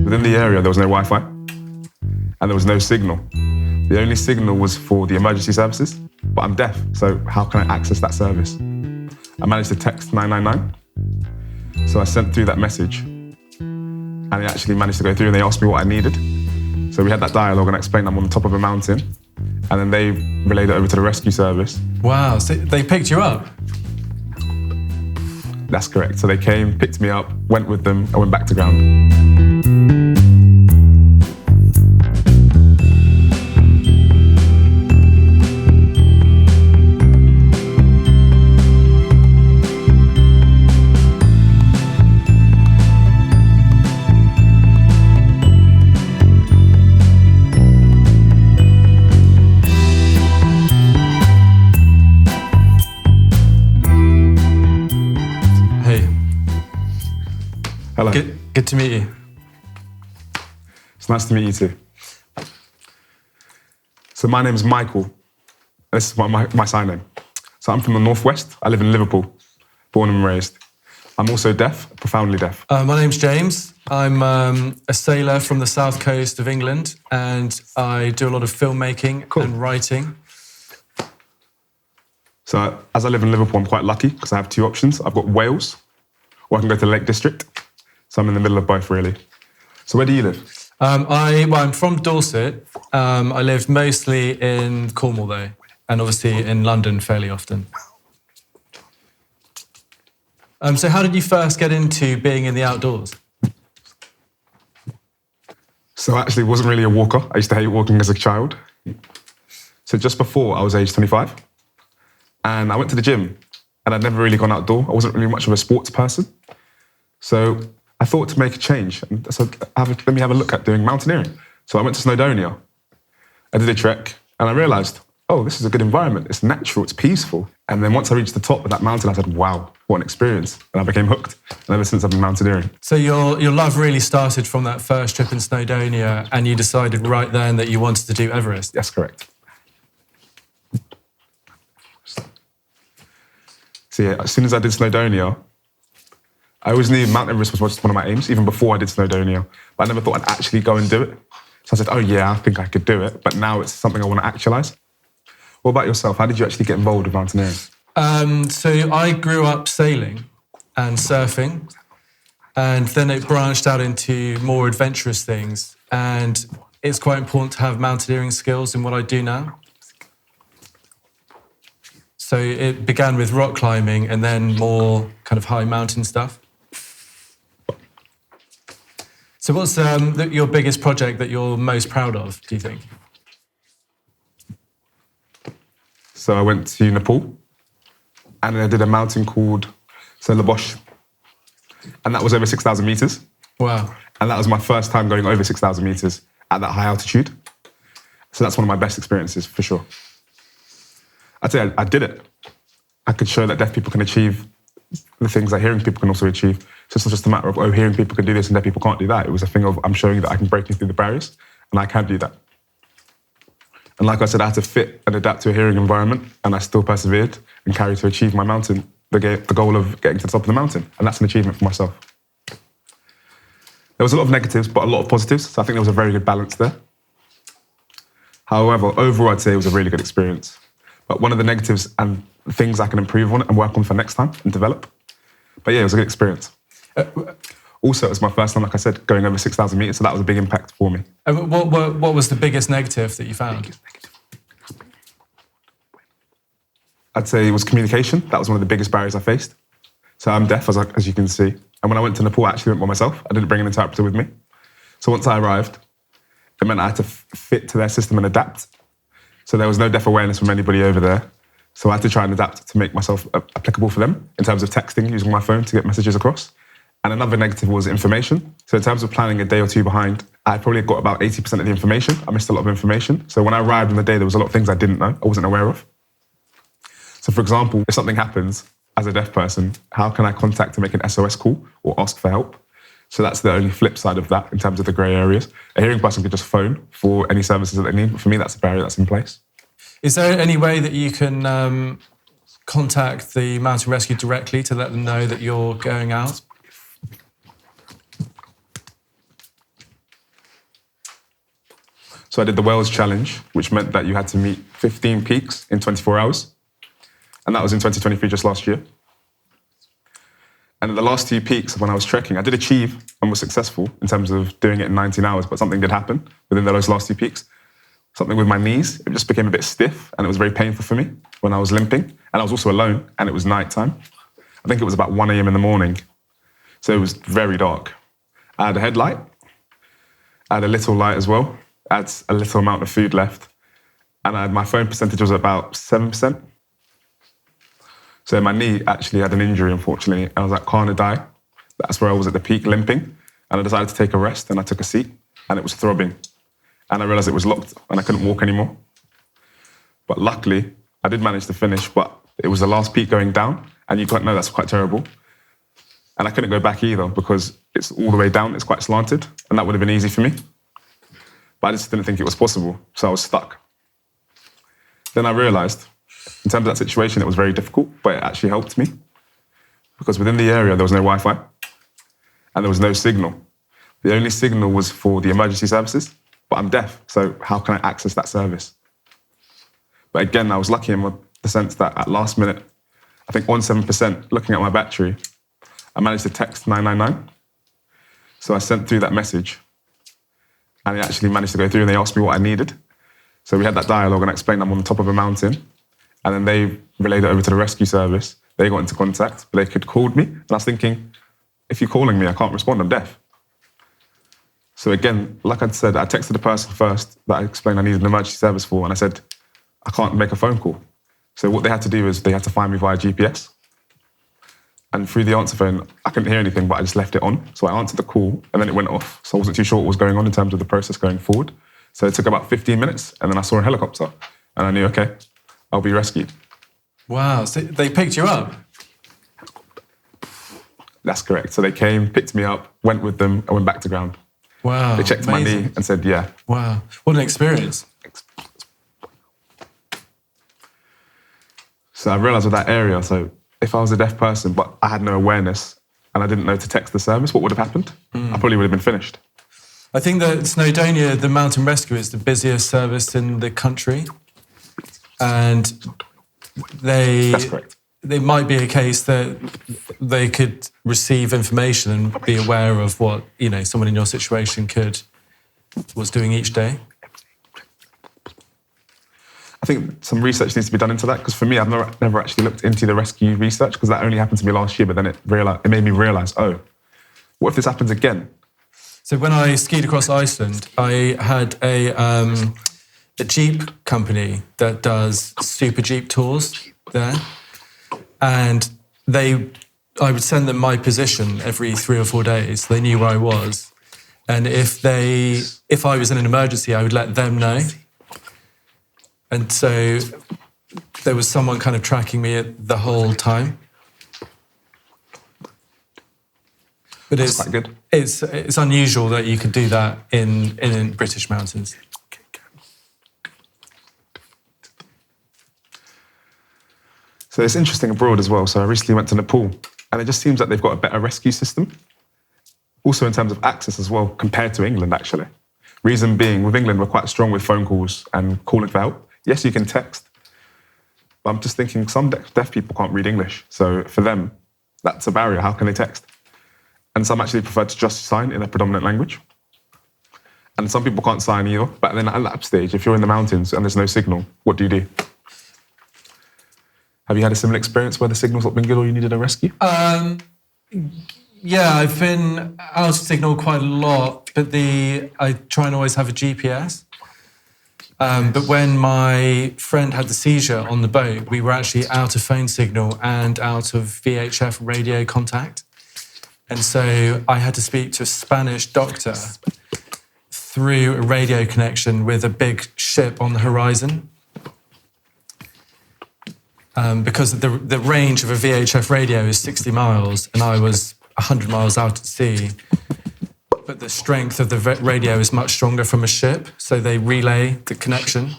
Within the area, there was no Wi-Fi and there was no signal. The only signal was for the emergency services, but I'm deaf, so how can I access that service? I managed to text 999, so I sent through that message and it actually managed to go through and they asked me what I needed. So we had that dialogue and I explained I'm on the top of a mountain and then they relayed it over to the rescue service. Wow, so they picked you up? That's correct. So they came, picked me up, went with them, and went back to ground. Hello. Good to meet you. It's nice to meet you too. So my name is Michael. This is my sign-name. So I'm from the Northwest. I live in Liverpool, born and raised. I'm also deaf, profoundly deaf. My name's James. I'm a sailor from the south coast of England and I do a lot of filmmaking and writing. So as I live in Liverpool, I'm quite lucky because I have two options. I've got Wales or I can go to the Lake District. So I'm in the middle of both, really. So where do you live? I'm from Dorset. I lived mostly in Cornwall, though, and obviously in London fairly often. So how did you first get into being in the outdoors? So I actually wasn't really a walker. I used to hate walking as a child. So just before I was age 25, and I went to the gym, and I'd never really gone outdoor. I wasn't really much of a sports person. So I thought to make a change, and I said, let me have a look at doing mountaineering. So I went to Snowdonia. I did a trek, and I realised, oh, this is a good environment. It's natural, it's peaceful. And then once I reached the top of that mountain, I said, wow, what an experience. And I became hooked. And ever since I've been mountaineering. So your love really started from that first trip in Snowdonia, and you decided right then that you wanted to do Everest? That's correct. So yeah, as soon as I did Snowdonia, I always knew Mount Everest was one of my aims, even before I did Snowdonia. But I never thought I'd actually go and do it. So I said, oh yeah, I think I could do it. But now it's something I want to actualise. What about yourself? How did you actually get involved with mountaineering? So I grew up sailing and surfing. And then it branched out into more adventurous things. And it's quite important to have mountaineering skills in what I do now. So it began with rock climbing and then more kind of high mountain stuff. So what's your biggest project that you're most proud of, do you think? So I went to Nepal and I did a mountain called La Boche. And that was over 6,000 meters. Wow. And that was my first time going over 6,000 meters at that high altitude. So that's one of my best experiences for sure. I'd say I did it. I could show that deaf people can achieve the things that hearing people can also achieve. So it's not just a matter of, oh, hearing people can do this and deaf people can't do that. It was a thing of, I'm showing that I can break through the barriers and I can do that. And like I said, I had to fit and adapt to a hearing environment and I still persevered and carried to achieve my mountain, the goal of getting to the top of the mountain. And that's an achievement for myself. There was a lot of negatives, but a lot of positives. So I think there was a very good balance there. However, overall, I'd say it was a really good experience. But one of the negatives and things I can improve on and work on for next time and develop. But yeah, it was a good experience. Also, it was my first time, like I said, going over 6,000 meters, so that was a big impact for me. What was the biggest negative that you found? I'd say it was communication. That was one of the biggest barriers I faced. So I'm deaf, as you can see. And when I went to Nepal, I actually went by myself. I didn't bring an interpreter with me. So once I arrived, it meant I had to fit to their system and adapt. So there was no deaf awareness from anybody over there. So I had to try and adapt to make myself applicable for them in terms of texting, using my phone to get messages across. And another negative was information. So in terms of planning a day or two behind, I probably got about 80% of the information. I missed a lot of information. So when I arrived on the day, there was a lot of things I didn't know, I wasn't aware of. So for example, if something happens as a deaf person, how can I contact to make an SOS call or ask for help? So that's the only flip side of that in terms of the grey areas. A hearing person could just phone for any services that they need. But for me, that's a barrier that's in place. Is there any way that you can contact the mountain rescue directly to let them know that you're going out? So I did the Wales Challenge, which meant that you had to meet 15 peaks in 24 hours. And that was in 2023, just last year. And the last 2 peaks when I was trekking, I did achieve and was successful in terms of doing it in 19 hours, but something did happen within those last 2 peaks. Something with my knees, it just became a bit stiff and it was very painful for me when I was limping. And I was also alone and it was nighttime. I think it was about 1 a.m. in the morning. So it was very dark. I had a headlight. I had a little light as well. I had a little amount of food left. And my phone percentage was about 7%. So my knee actually had an injury, unfortunately. And I was like, can't I die? That's where I was at the peak, limping. And I decided to take a rest and I took a seat and it was throbbing. And I realized it was locked and I couldn't walk anymore. But luckily, I did manage to finish, but it was the last peak going down. And you can't know that's quite terrible. And I couldn't go back either because it's all the way down, it's quite slanted. And that would have been easy for me. But I just didn't think it was possible. So I was stuck. Then I realized, in terms of that situation, it was very difficult, but it actually helped me. Because within the area, there was no Wi-Fi and there was no signal. The only signal was for the emergency services, but I'm deaf, so how can I access that service? But again, I was lucky in the sense that at last minute, I think on 7%, looking at my battery, I managed to text 999. So I sent through that message and it actually managed to go through and they asked me what I needed. So we had that dialogue and I explained I'm on the top of a mountain. And then they relayed it over to the rescue service. They got into contact, but they could call me. And I was thinking, if you're calling me, I can't respond, I'm deaf. So again, like I said, I texted the person first that I explained I needed an emergency service for, and I said, I can't make a phone call. So what they had to do is they had to find me via GPS. And through the answer phone, I couldn't hear anything, but I just left it on. So I answered the call, and then it went off. So I wasn't too sure what was going on in terms of the process going forward. So it took about 15 minutes, and then I saw a helicopter, and I knew, okay, I'll be rescued. Wow, so they picked you up? That's correct. So they came, picked me up, went with them, and went back to ground. Wow, they checked amazing. my knee and said, yeah. Wow, what an experience. So I realised with that area, so if I was a deaf person, but I had no awareness and I didn't know to text the service, what would have happened? I probably would have been finished. I think that Snowdonia, the mountain rescue, is the busiest service in the country. And That's correct. It might be a case that they could receive information and be aware of what, someone in your situation was doing each day. I think some research needs to be done into that, because for me, I've never actually looked into the rescue research, because that only happened to me last year, but then it made me realise, oh, what if this happens again? So when I skied across Iceland, I had a Jeep company that does super Jeep tours there. And I would send them my position every 3 or 4 days. They knew where I was. And if I was in an emergency, I would let them know. And so there was someone kind of tracking me the whole time. But That's quite good. It's unusual that you could do that in British mountains. So it's interesting abroad as well. So I recently went to Nepal, and it just seems like they've got a better rescue system. Also in terms of access as well, compared to England, actually. Reason being, with England, we're quite strong with phone calls and calling for help. Yes, you can text, but I'm just thinking some deaf people can't read English. So for them, that's a barrier. How can they text? And some actually prefer to just sign in their predominant language. And some people can't sign either. But then at that stage, if you're in the mountains and there's no signal, what do you do? Have you had a similar experience where the signal's not been good or you needed a rescue? Yeah, I've been out of signal quite a lot, but I try and always have a GPS. But when my friend had the seizure on the boat, we were actually out of phone signal and out of VHF radio contact. And so I had to speak to a Spanish doctor through a radio connection with a big ship on the horizon. Because the range of a VHF radio is 60 miles and I was 100 miles out at sea. But the strength of the radio is much stronger from a ship, so they relay the connection.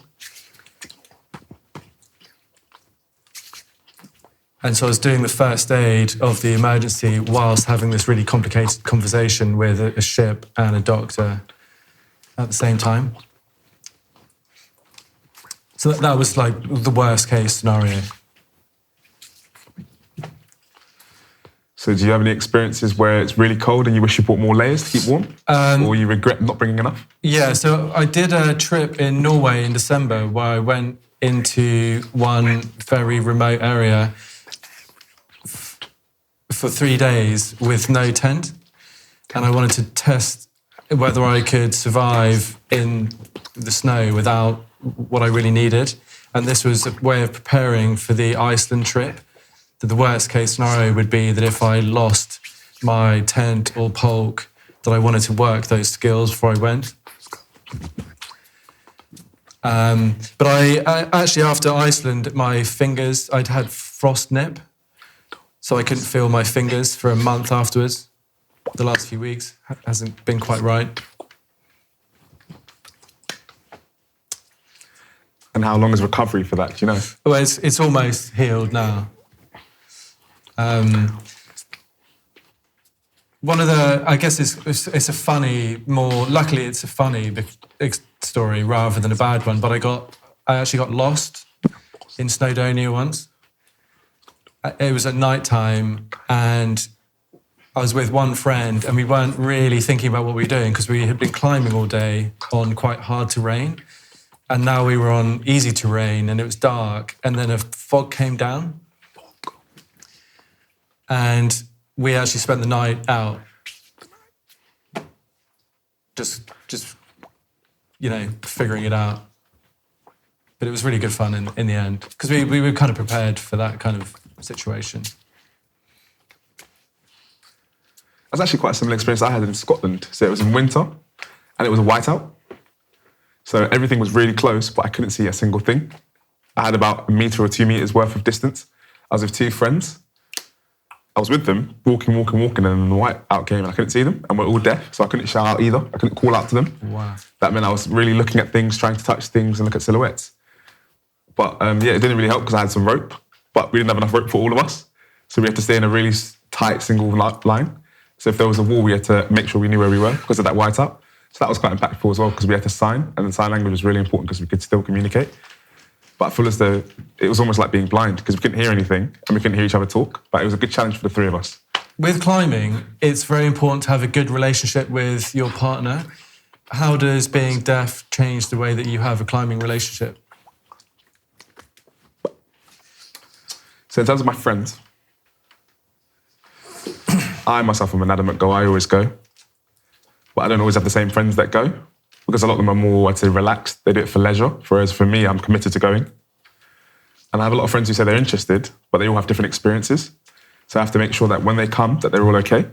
And so I was doing the first aid of the emergency whilst having this really complicated conversation with a ship and a doctor at the same time. So that was like the worst case scenario. So do you have any experiences where it's really cold and you wish you brought more layers to keep warm? Or you regret not bringing enough? Yeah, so I did a trip in Norway in December where I went into one very remote area for 3 days with no tent. And I wanted to test whether I could survive in the snow without what I really needed. And this was a way of preparing for the Iceland trip. That the worst case scenario would be that if I lost my tent or poke, that I wanted to work those skills before I went. But I actually, after Iceland, my fingers, I'd had frost nip. So I couldn't feel my fingers for a month afterwards. The last few weeks hasn't been quite right. And how long is recovery for that, do you know? Well, it's almost healed now. One of the, I guess it's a funny, luckily it's a funny story rather than a bad one, but I actually got lost in Snowdonia once. It was at night time and I was with one friend and we weren't really thinking about what we were doing because we had been climbing all day on quite hard terrain. And now we were on easy terrain and it was dark and then a fog came down. And we actually spent the night out, just figuring it out. But it was really good fun in the end, because we were kind of prepared for that kind of situation. That's actually quite a similar experience I had in Scotland. So it was in winter, and it was a whiteout. So everything was really close, but I couldn't see a single thing. I had about 1 metre or 2 metres worth of distance. I was with 2 friends. I was with them, walking, and then the whiteout came and I couldn't see them, and we're all deaf, so I couldn't shout out either. I couldn't call out to them. Wow. That meant I was really looking at things, trying to touch things and look at silhouettes. But it didn't really help because I had some rope, but we didn't have enough rope for all of us. So we had to stay in a really tight single line. So if there was a wall, we had to make sure we knew where we were because of that whiteout. So that was quite impactful as well because we had to sign, and the sign language was really important because we could still communicate. But I feel as though it was almost like being blind because we couldn't hear anything and we couldn't hear each other talk. But it was a good challenge for the 3 of us. With climbing, it's very important to have a good relationship with your partner. How does being deaf change the way that you have a climbing relationship? So in terms of my friends, I myself am an adamant go. I always go. But I don't always have the same friends that go because a lot of them are more, I'd say, relaxed. They do it for leisure, whereas for me, I'm committed to going. And I have a lot of friends who say they're interested, but they all have different experiences. So I have to make sure that when they come, that they're all okay.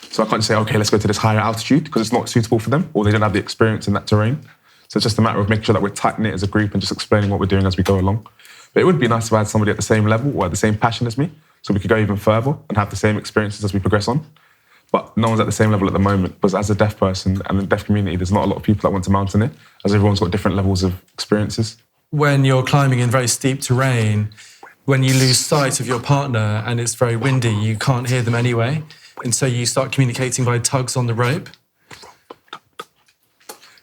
So I can't say, okay, let's go to this higher altitude because it's not suitable for them or they don't have the experience in that terrain. So it's just a matter of making sure that we're tight-knit as a group and just explaining what we're doing as we go along. But it would be nice if I had somebody at the same level or at the same passion as me so we could go even further and have the same experiences as we progress on. But no one's at the same level at the moment because as a deaf person and in the deaf community, there's not a lot of people that want to mountaineer as everyone's got different levels of experiences. When you're climbing in very steep terrain, when you lose sight of your partner and it's very windy, you can't hear them anyway. And so you start communicating by tugs on the rope.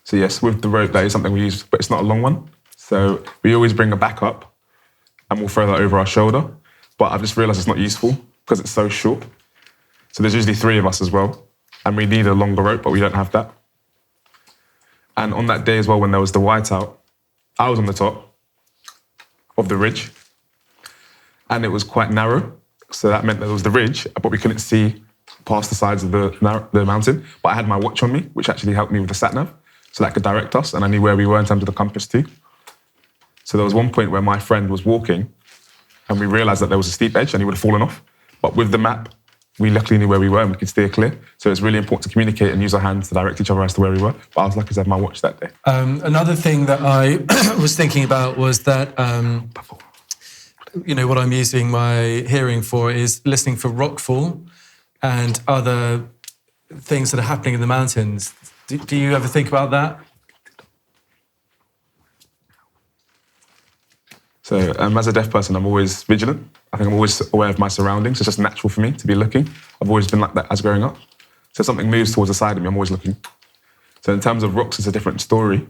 So yes, with the rope, that is something we use, but it's not a long one. So we always bring a backup and we'll throw that over our shoulder. But I've just realised it's not useful because it's so short. So there's usually 3 of us as well. And we need a longer rope, but we don't have that. And on that day as well, when there was the whiteout, I was on the top of the ridge. And it was quite narrow. So that meant that there was the ridge, but we couldn't see past the sides of the mountain. But I had my watch on me, which actually helped me with the sat-nav. So that could direct us, and I knew where we were in terms of the compass too. So there was one point where my friend was walking, and we realised that there was a steep edge and he would have fallen off. But with the map, we luckily knew where we were and we could steer clear. So it's really important to communicate and use our hands to direct each other as to where we were. But I was lucky to have my watch that day. Another thing that I was thinking about was that, what I'm using my hearing for is listening for rockfall and other things that are happening in the mountains. Do you ever think about that? So as a deaf person, I'm always vigilant. I think I'm always aware of my surroundings. It's just natural for me to be looking. I've always been like that as growing up. So if something moves towards the side of me, I'm always looking. So in terms of rocks, it's a different story.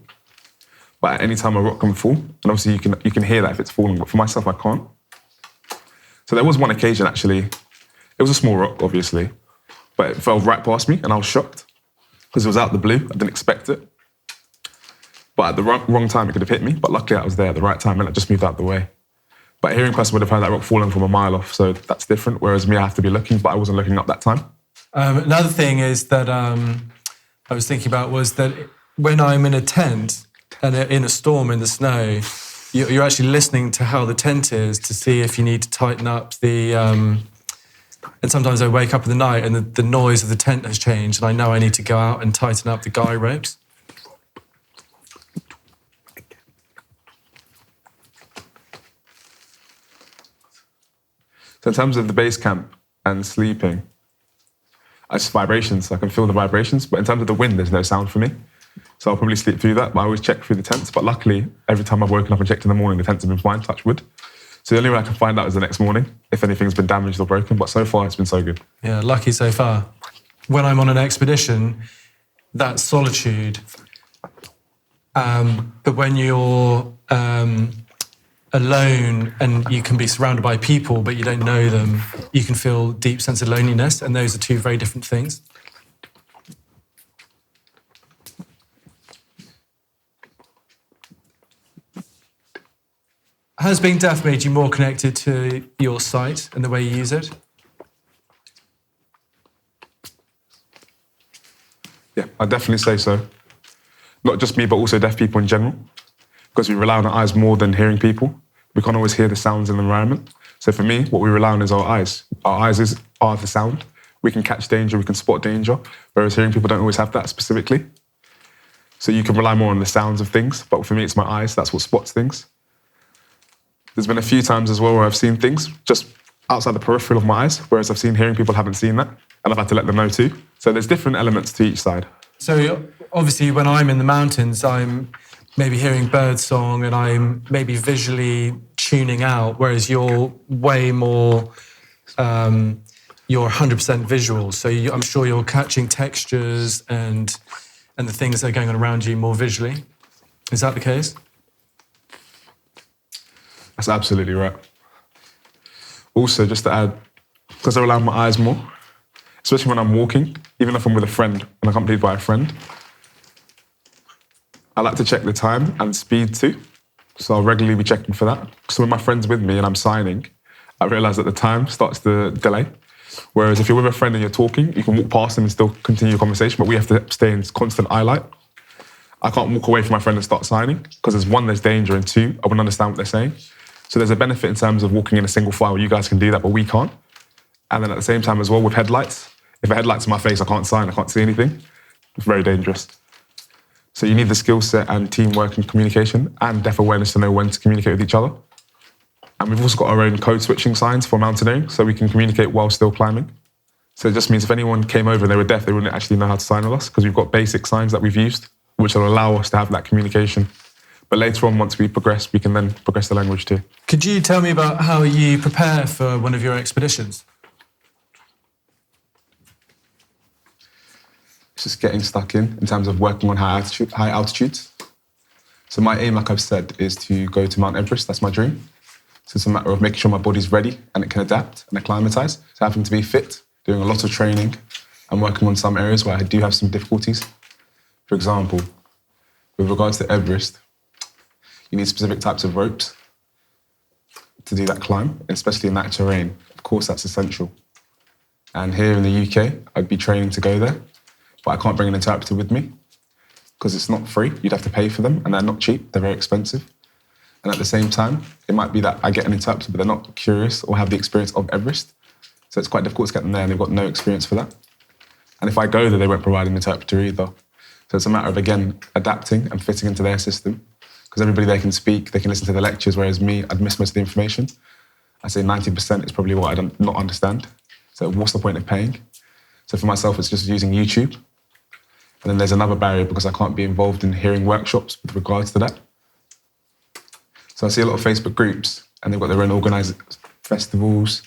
but at any time a rock can fall, and obviously you can hear that if it's falling, but for myself, I can't. So there was one occasion, actually, it was a small rock, obviously, but it fell right past me, and I was shocked, because it was out of the blue, I didn't expect it. But at the wrong time, it could have hit me, but luckily I was there at the right time, and I just moved out the way. But a hearing person would have heard that rock falling from a mile off, so that's different, whereas me, I have to be looking, but I wasn't looking up that time. Another thing is that I was thinking about was that when I'm in a tent and in a storm in the snow, you're actually listening to how the tent is to see if you need to tighten up the... And sometimes I wake up in the night and the noise of the tent has changed and I know I need to go out and tighten up the guy ropes. So in terms of the base camp and sleeping, it's vibrations. I can feel the vibrations, but in terms of the wind, there's no sound for me. So I'll probably sleep through that, but I always check through the tents. But luckily, every time I've woken up and checked in the morning, the tents have been fine, touch wood. So the only way I can find out is the next morning, if anything's been damaged or broken. But so far, it's been so good. Yeah, lucky so far. When I'm on an expedition, that solitude, but when you're alone and you can be surrounded by people, but you don't know them, you can feel a deep sense of loneliness, and those are two very different things. Has being deaf made you more connected to your sight and the way you use it? Yeah, I'd definitely say so. Not just me, but also deaf people in general, because we rely on our eyes more than hearing people. We can't always hear the sounds in the environment. So for me, what we rely on is our eyes. Our eyes are the sound. We can catch danger, we can spot danger, whereas hearing people don't always have that specifically. So you can rely more on the sounds of things, but for me, it's my eyes. That's what spots things. There's been a few times as well where I've seen things just outside the peripheral of my eyes, whereas I've seen hearing people haven't seen that, and I've had to let them know too. So there's different elements to each side. So obviously when I'm in the mountains, I'm maybe hearing bird song and I'm maybe visually tuning out, whereas you're way more, you're 100% visual. So I'm sure you're catching textures and the things that are going on around you more visually. Is that the case? That's absolutely right. Also, just to add, because I rely on my eyes more, especially when I'm walking, even if I'm with a friend and accompanied by a friend, I like to check the time and speed too. So I'll regularly be checking for that. So when my friend's with me and I'm signing, I realise that the time starts to delay. Whereas if you're with a friend and you're talking, you can walk past them and still continue your conversation, but we have to stay in constant eye light. I can't walk away from my friend and start signing, because there's danger, and two, I wouldn't understand what they're saying. So there's a benefit in terms of walking in a single file. You guys can do that, but we can't. And then at the same time as well with headlights, if a headlight's in my face, I can't sign, I can't see anything. It's very dangerous. So you need the skill set and teamwork and communication and deaf awareness to know when to communicate with each other. And we've also got our own code switching signs for mountaineering, so we can communicate while still climbing. So it just means if anyone came over and they were deaf, they wouldn't actually know how to sign with us, because we've got basic signs that we've used, which will allow us to have that communication. But later on, once we progress, we can then progress the language too. Could you tell me about how you prepare for one of your expeditions? It's just getting stuck in terms of working on high altitudes. So my aim, like I've said, is to go to Mount Everest. That's my dream. So it's a matter of making sure my body's ready and it can adapt and acclimatise. So having to be fit, doing a lot of training and working on some areas where I do have some difficulties. For example, with regards to Everest, you need specific types of ropes to do that climb, especially in that terrain. Of course, that's essential. And here in the UK, I'd be training to go there, but I can't bring an interpreter with me because it's not free. You'd have to pay for them, and they're not cheap. They're very expensive. And at the same time, it might be that I get an interpreter, but they're not curious or have the experience of Everest. So it's quite difficult to get them there, and they've got no experience for that. And if I go there, they won't provide an interpreter either. So it's a matter of, again, adapting and fitting into their system, because everybody there can speak, they can listen to the lectures, whereas me, I'd miss most of the information. I say 90% is probably what I don't not understand. So what's the point of paying? So for myself, it's just using YouTube. And then there's another barrier because I can't be involved in hearing workshops with regards to that. So I see a lot of Facebook groups, and they've got their own organised festivals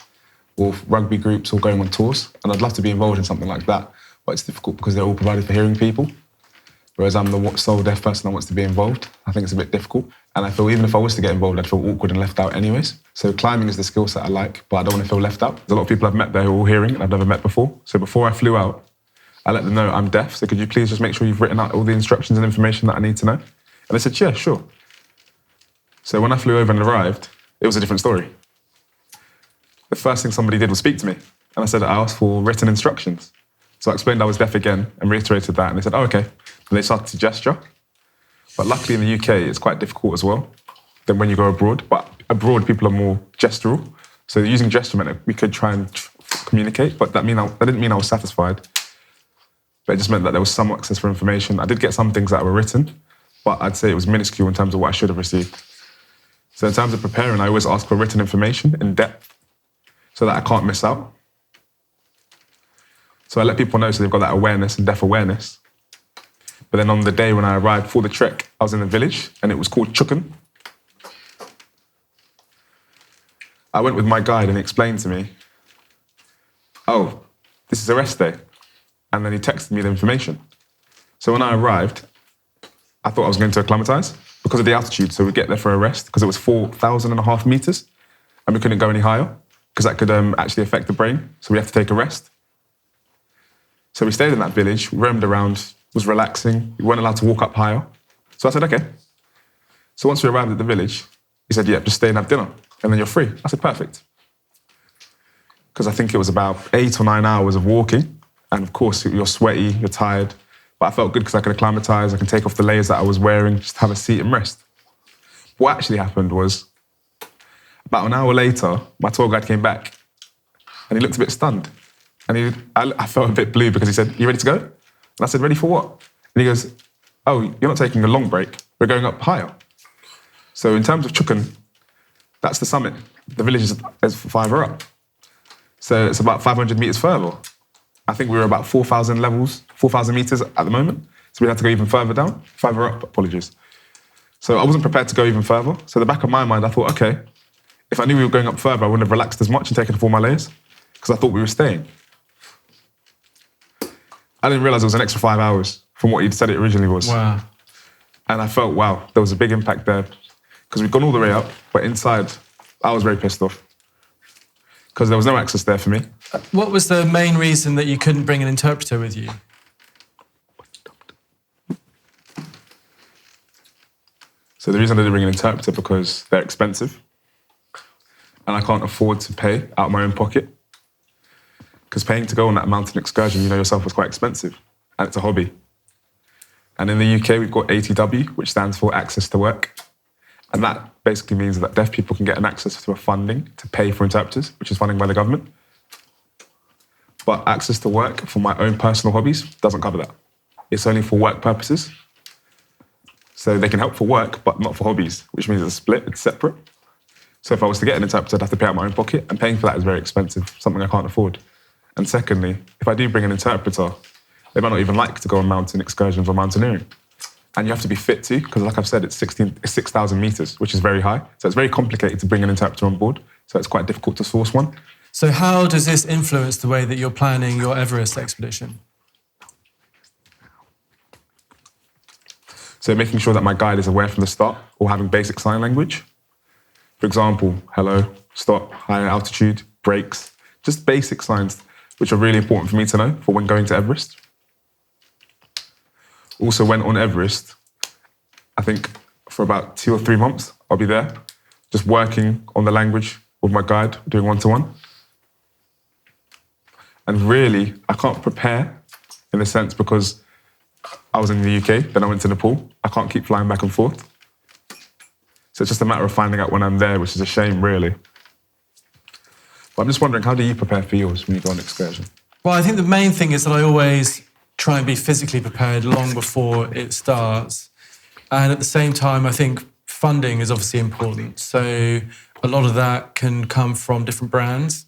or rugby groups or going on tours. And I'd love to be involved in something like that, but it's difficult because they're all provided for hearing people. whereas I'm the sole deaf person that wants to be involved. I think it's a bit difficult. And I feel even if I was to get involved, I'd feel awkward and left out anyways. So climbing is the skill set I like, but I don't want to feel left out. There's a lot of people I've met there who are all hearing and I've never met before. So before I flew out, I let them know I'm deaf, so could you please just make sure you've written out all the instructions and information that I need to know? And they said, yeah, sure. So when I flew over and arrived, it was a different story. The first thing somebody did was speak to me. And I said, I asked for written instructions. So I explained I was deaf again and reiterated that. And they said, oh, okay. And they started to gesture. But luckily in the UK, it's quite difficult as well than when you go abroad. But abroad, people are more gestural. So using gesture meant that we could try and communicate, but that didn't mean I was satisfied. But it just meant that there was some access for information. I did get some things that were written, but I'd say it was minuscule in terms of what I should have received. So in terms of preparing, I always ask for written information in depth so that I can't miss out. So I let people know so they've got that awareness and deaf awareness. But then on the day when I arrived for the trek, I was in a village and it was called Chukken. I went with my guide and he explained to me, oh, this is a rest day. And then he texted me the information. So when I arrived, I thought I was going to acclimatise because of the altitude. So we'd get there for a rest because it was 4,500 meters and we couldn't go any higher because that could actually affect the brain. So we have to take a rest. So we stayed in that village, roamed around, was relaxing. We weren't allowed to walk up higher. So I said, okay. So once we arrived at the village, he said, yeah, just stay and have dinner and then you're free. I said, perfect. Because I think it was about 8 or 9 hours of walking. And of course, you're sweaty, you're tired. But I felt good because I could acclimatise, I can take off the layers that I was wearing, just have a seat and rest. What actually happened was, about an hour later, my tour guide came back and he looked a bit stunned. And I felt a bit blue because he said, you ready to go? And I said, ready for what? And he goes, oh, you're not taking a long break, we're going up higher. So in terms of Chukken, that's the summit. The village is farther up. So it's about 500 metres further. I think we were about 4,000 metres at the moment. So we had to go even further up, apologies. So I wasn't prepared to go even further. So in the back of my mind, I thought, okay, if I knew we were going up further, I wouldn't have relaxed as much and taken off all my layers because I thought we were staying. I didn't realise it was an extra 5 hours from what he'd said it originally was. Wow. And I felt, wow, there was a big impact there because we'd gone all the way up, but inside, I was very pissed off because there was no access there for me. What was the main reason that you couldn't bring an interpreter with you? So the reason I didn't bring an interpreter because they're expensive and I can't afford to pay out of my own pocket because paying to go on that mountain excursion, you know yourself, was quite expensive and it's a hobby. And in the UK, we've got ATW, which stands for Access to Work. And that basically means that deaf people can get an access to a funding to pay for interpreters, which is funding by the government. But access to work for my own personal hobbies doesn't cover that. It's only for work purposes. So they can help for work, but not for hobbies, which means it's split, it's separate. So if I was to get an interpreter, I'd have to pay out my own pocket, and paying for that is very expensive, something I can't afford. And secondly, if I do bring an interpreter, they might not even like to go on mountain excursions or mountaineering. And you have to be fit too, because like I've said, it's 6,000 meters, which is very high. So it's very complicated to bring an interpreter on board. So it's quite difficult to source one. So how does this influence the way that you're planning your Everest expedition? So making sure that my guide is aware from the start or having basic sign language. For example, hello, stop, higher altitude, brakes, just basic signs, which are really important for me to know for when going to Everest. Also went on Everest, I think for about 2 or 3 months, I'll be there, just working on the language with my guide, doing one-to-one. And really, I can't prepare in a sense because I was in the UK, then I went to Nepal. I can't keep flying back and forth. So it's just a matter of finding out when I'm there, which is a shame, really. But I'm just wondering, how do you prepare for yours when you go on excursion? Well, I think the main thing is that I always try and be physically prepared long before it starts. And at the same time, I think funding is obviously important. So a lot of that can come from different brands.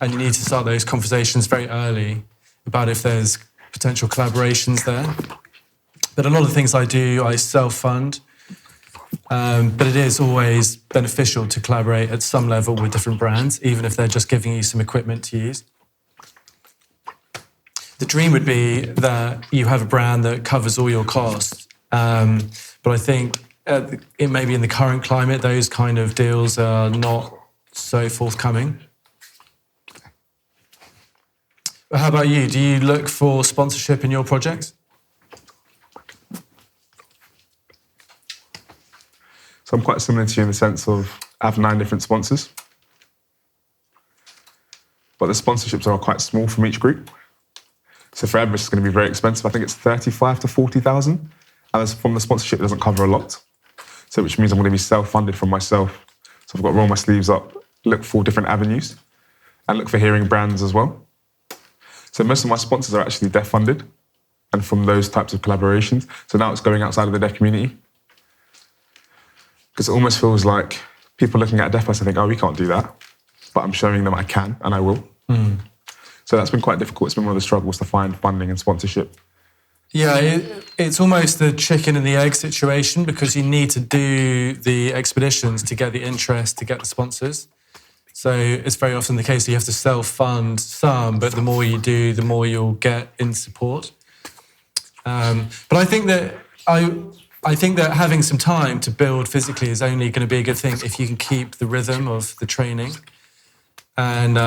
And you need to start those conversations very early about if there's potential collaborations there. But a lot of the things I do, I self-fund. But it is always beneficial to collaborate at some level with different brands, even if they're just giving you some equipment to use. The dream would be that you have a brand that covers all your costs. But I think it may be in the current climate, those kind of deals are not so forthcoming. But how about you? Do you look for sponsorship in your projects? So I'm quite similar to you in the sense of I have 9 different sponsors. But the sponsorships are quite small from each group. So for Everest, it's going to be very expensive. I think it's 35 to 40,000. And from the sponsorship, it doesn't cover a lot. So which means I'm going to be self-funded from myself. So I've got to roll my sleeves up, look for different avenues, and look for hearing brands as well. So most of my sponsors are actually deaf funded and from those types of collaborations. So now it's going outside of the deaf community. Because it almost feels like people looking at a deaf person think, oh, we can't do that. But I'm showing them I can and I will. So that's been quite difficult. It's been one of the struggles to find funding and sponsorship. Yeah, it's almost the chicken and the egg situation because you need to do the expeditions to get the interest, to get the sponsors. So it's very often the case that you have to self-fund some, but the more you do, the more you'll get in support. But I think that having some time to build physically is only going to be a good thing if you can keep the rhythm of the training. And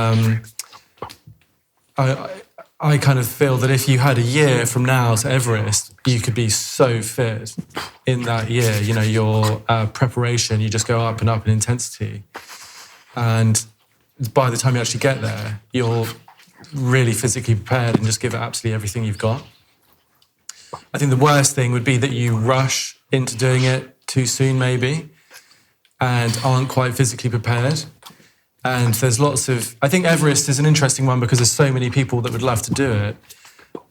I kind of feel that if you had a year from now to Everest, you could be so fit in that year. You know, your preparation, you just go up and up in intensity. And by the time you actually get there, you're really physically prepared and just give it absolutely everything you've got. I think the worst thing would be that you rush into doing it too soon, maybe, and aren't quite physically prepared. And there's lots of... I think Everest is an interesting one because there's so many people that would love to do it.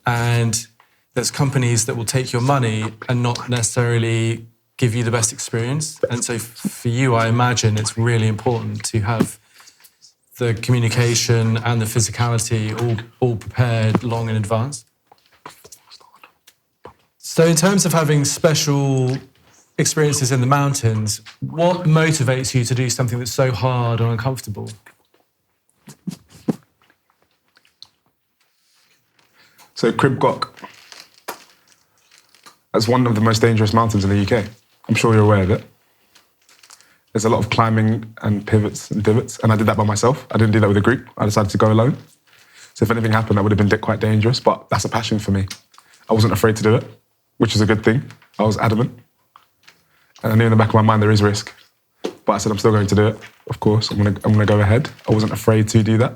And there's companies that will take your money and not necessarily give you the best experience. And so for you, I imagine it's really important to have the communication and the physicality all prepared long in advance. So in terms of having special experiences in the mountains, what motivates you to do something that's so hard or uncomfortable? So Crib Goch, that's one of the most dangerous mountains in the UK. I'm sure you're aware of it. There's a lot of climbing and pivots and divots, and I did that by myself. I didn't do that with a group. I decided to go alone. So if anything happened, that would have been quite dangerous, but that's a passion for me. I wasn't afraid to do it, which is a good thing. I was adamant. And I knew in the back of my mind there is risk. But I said, I'm still going to do it. Of course, I'm gonna go ahead. I wasn't afraid to do that.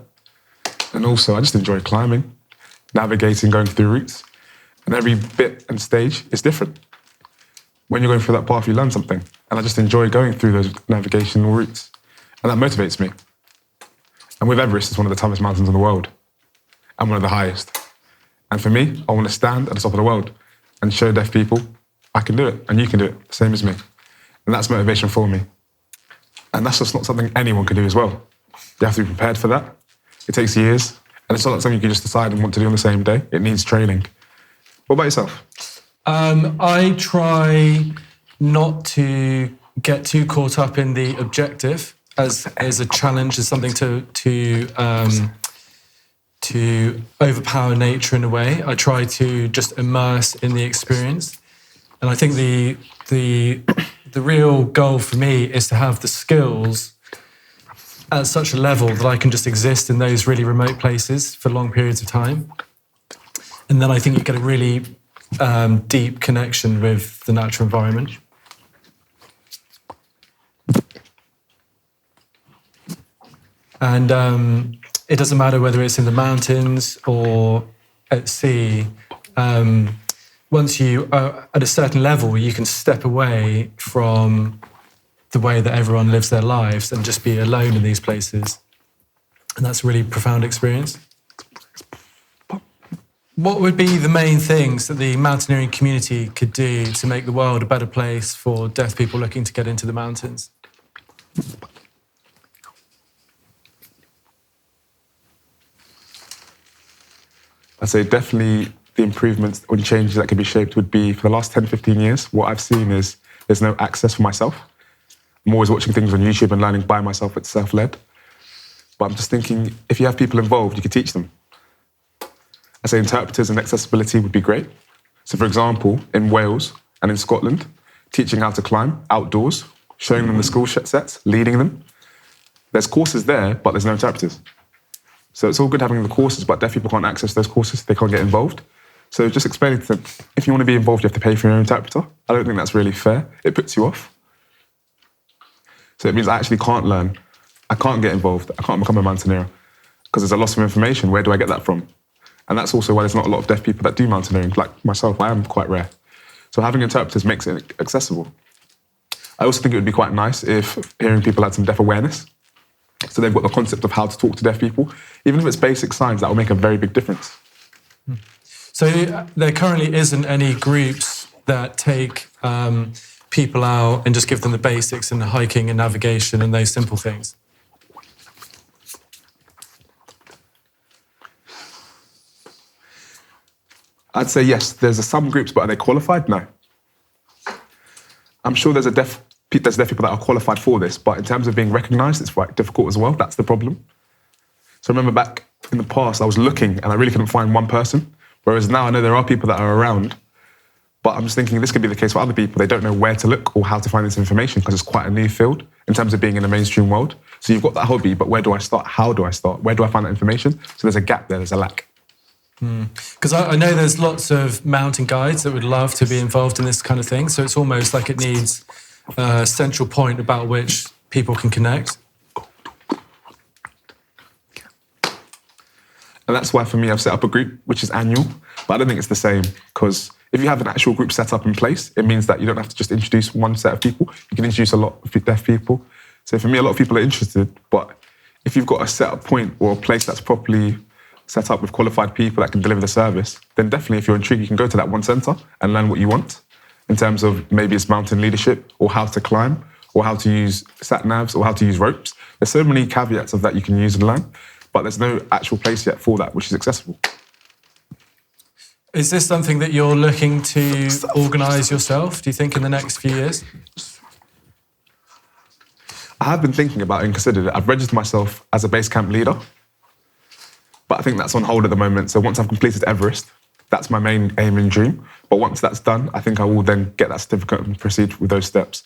And also, I just enjoy climbing, navigating, going through routes. And every bit and stage is different. When you're going through that path, you learn something. And I just enjoy going through those navigational routes. And that motivates me. And with Everest, it's one of the toughest mountains in the world. And one of the highest. And for me, I want to stand at the top of the world and show deaf people I can do it, and you can do it, the same as me. And that's motivation for me. And that's just not something anyone can do as well. You have to be prepared for that. It takes years, and it's not like something you can just decide and want to do on the same day. It needs training. What about yourself? I try not to get too caught up in the objective as a challenge, as something to overpower nature in a way. I try to just immerse in the experience. And I think the real goal for me is to have the skills at such a level that I can just exist in those really remote places for long periods of time. And then I think you get a really deep connection with the natural environment. And it doesn't matter whether it's in the mountains or at sea. Once you are at a certain level, you can step away from the way that everyone lives their lives and just be alone in these places. And that's a really profound experience. What would be the main things that the mountaineering community could do to make the world a better place for deaf people looking to get into the mountains? I'd say definitely the improvements or changes that could be shaped would be, for the last 10, 15 years, what I've seen is there's no access for myself. I'm always watching things on YouTube and learning by myself. It's self-led. But I'm just thinking, if you have people involved, you could teach them. I say interpreters and accessibility would be great. So for example, in Wales and in Scotland, teaching how to climb outdoors, showing them the skill sets, leading them. There's courses there, but there's no interpreters. So it's all good having the courses, but deaf people can't access those courses. They can't get involved. So just explaining to them, if you want to be involved, you have to pay for your own interpreter. I don't think that's really fair. It puts you off. So it means I actually can't learn. I can't get involved. I can't become a mountaineer because there's a loss of information. Where do I get that from? And that's also why there's not a lot of deaf people that do mountaineering. Like myself, I am quite rare. So having interpreters makes it accessible. I also think it would be quite nice if hearing people had some deaf awareness. So they've got the concept of how to talk to deaf people. Even if it's basic signs, that will make a very big difference. So there currently isn't any groups that take people out and just give them the basics and the hiking and navigation and those simple things? I'd say yes. There's some groups, but are they qualified? No. I'm sure there's deaf people that are qualified for this, but in terms of being recognised, it's quite difficult as well. That's the problem. So I remember back in the past, I was looking and I really couldn't find one person, whereas now I know there are people that are around, but I'm just thinking this could be the case for other people. They don't know where to look or how to find this information because it's quite a new field in terms of being in the mainstream world. So you've got that hobby, but where do I start? How do I start? Where do I find that information? So there's a gap there, there's a lack. Because I know there's lots of mountain guides that would love to be involved in this kind of thing. So it's almost like it needs a central point about which people can connect. And that's why for me, I've set up a group, which is annual, but I don't think it's the same because if you have an actual group set up in place, it means that you don't have to just introduce one set of people. You can introduce a lot of deaf people. So for me, a lot of people are interested, but if you've got a set up point or a place that's properly set up with qualified people that can deliver the service, then definitely if you're intrigued, you can go to that one centre and learn what you want in terms of maybe it's mountain leadership or how to climb or how to use sat-navs or how to use ropes. There's so many caveats of that you can use and learn, but there's no actual place yet for that, which is accessible. Is this something that you're looking to organise yourself, do you think, in the next few years? I have been thinking about it and considered it. I've registered myself as a base camp leader, but I think that's on hold at the moment. So once I've completed Everest, that's my main aim and dream. But once that's done, I think I will then get that certificate and proceed with those steps,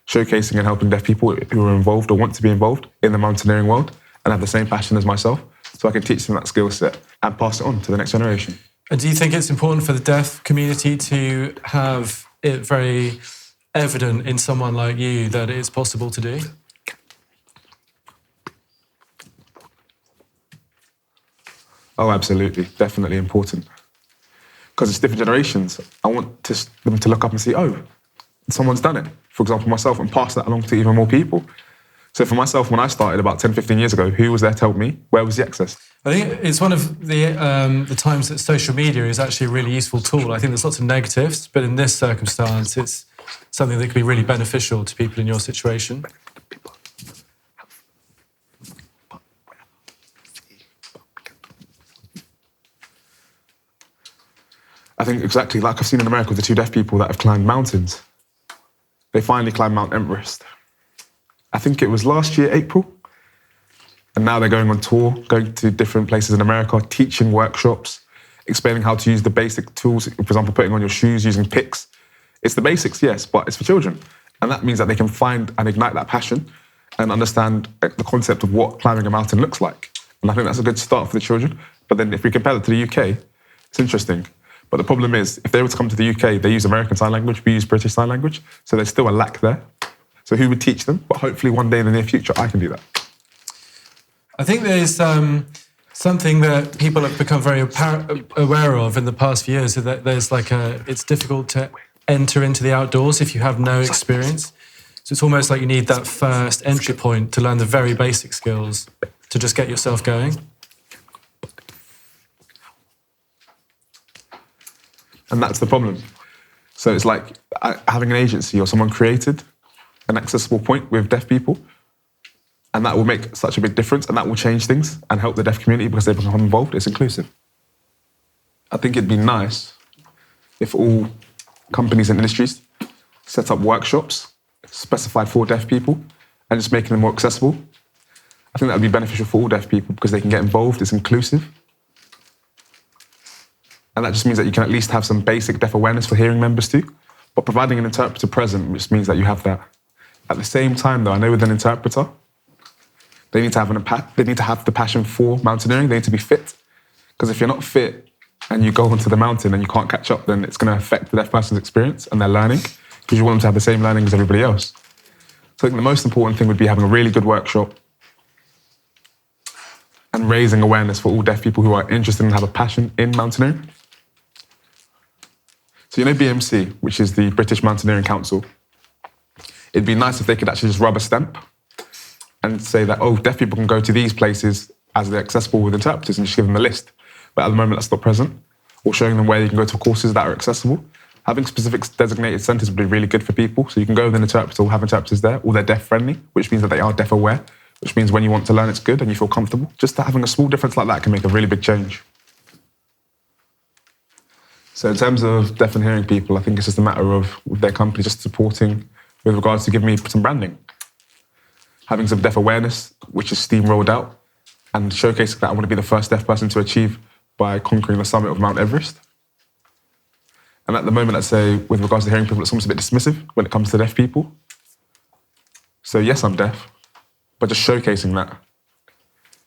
showcasing and helping deaf people who are involved or want to be involved in the mountaineering world and have the same passion as myself, so I can teach them that skill set and pass it on to the next generation. And do you think it's important for the deaf community to have it very evident in someone like you that it's possible to do? Oh, absolutely. Definitely important. Because it's different generations. I want them to look up and see, oh, someone's done it. For example, myself, and pass that along to even more people. So for myself, when I started about 10, 15 years ago, who was there to help me? Where was the access? I think it's one of the times that social media is actually a really useful tool. I think there's lots of negatives, but in this circumstance, it's something that could be really beneficial to people in your situation. I think exactly like I've seen in America with the two deaf people that have climbed mountains. They finally climbed Mount Everest. I think it was last year, April. And now they're going on tour, going to different places in America, teaching workshops, explaining how to use the basic tools, for example, putting on your shoes, using picks. It's the basics, yes, but it's for children. And that means that they can find and ignite that passion and understand the concept of what climbing a mountain looks like. And I think that's a good start for the children. But then if we compare it to the UK, it's interesting. But the problem is, if they were to come to the UK, they use American Sign Language, we use British Sign Language, so there's still a lack there. So who would teach them? But hopefully one day in the near future, I can do that. I think there's something that people have become very aware of in the past few years, is that there's it's difficult to enter into the outdoors if you have no experience. So it's almost like you need that first entry point to learn the very basic skills to just get yourself going. And that's the problem. So it's like having an agency or someone created an accessible point with deaf people, and that will make such a big difference, and that will change things and help the deaf community because they become involved. It's inclusive. I think it'd be nice if all companies and industries set up workshops specified for deaf people and just making them more accessible. I think that would be beneficial for all deaf people because they can get involved. It's inclusive. And that just means that you can at least have some basic deaf awareness for hearing members too. But providing an interpreter present just means that you have that. At the same time, though, I know with an interpreter, they need to have the passion for mountaineering. They need to be fit. Because if you're not fit and you go onto the mountain and you can't catch up, then it's going to affect the deaf person's experience and their learning, because you want them to have the same learning as everybody else. So I think the most important thing would be having a really good workshop and raising awareness for all deaf people who are interested and have a passion in mountaineering. So you know BMC, which is the British Mountaineering Council, it'd be nice if they could actually just rub a stamp and say that, oh, deaf people can go to these places as they're accessible with interpreters, and just give them a list. But at the moment, that's not present. Or showing them where you can go to courses that are accessible. Having specific designated centres would be really good for people. So you can go with an interpreter or have interpreters there, or they're deaf-friendly, which means that they are deaf-aware, which means when you want to learn, it's good and you feel comfortable. Just having a small difference like that can make a really big change. So in terms of deaf and hearing people, I think it's just a matter of their company just supporting with regards to giving me some branding. Having some deaf awareness, which is steamrolled out, and showcasing that I want to be the first deaf person to achieve by conquering the summit of Mount Everest. And at the moment, I'd say, with regards to hearing people, it's almost a bit dismissive when it comes to deaf people. So yes, I'm deaf, but just showcasing that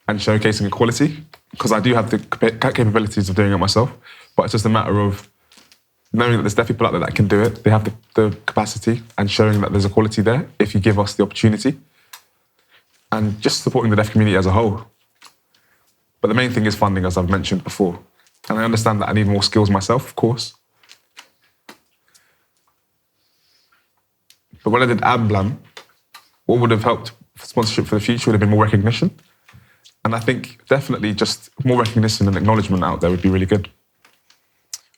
and showcasing equality, because I do have the capabilities of doing it myself, but it's just a matter of knowing that there's deaf people out there that can do it, they have the capacity, and showing that there's equality there if you give us the opportunity, and just supporting the deaf community as a whole. But the main thing is funding, as I've mentioned before. And I understand that I need more skills myself, of course. But when I did Amblam, what would have helped sponsorship for the future would have been more recognition. And I think definitely just more recognition and acknowledgement out there would be really good.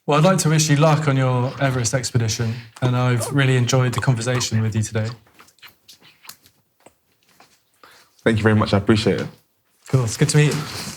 Well, I'd like to wish you luck on your Everest expedition, and I've really enjoyed the conversation with you today. Thank you very much, I appreciate it. Cool, it's good to meet you.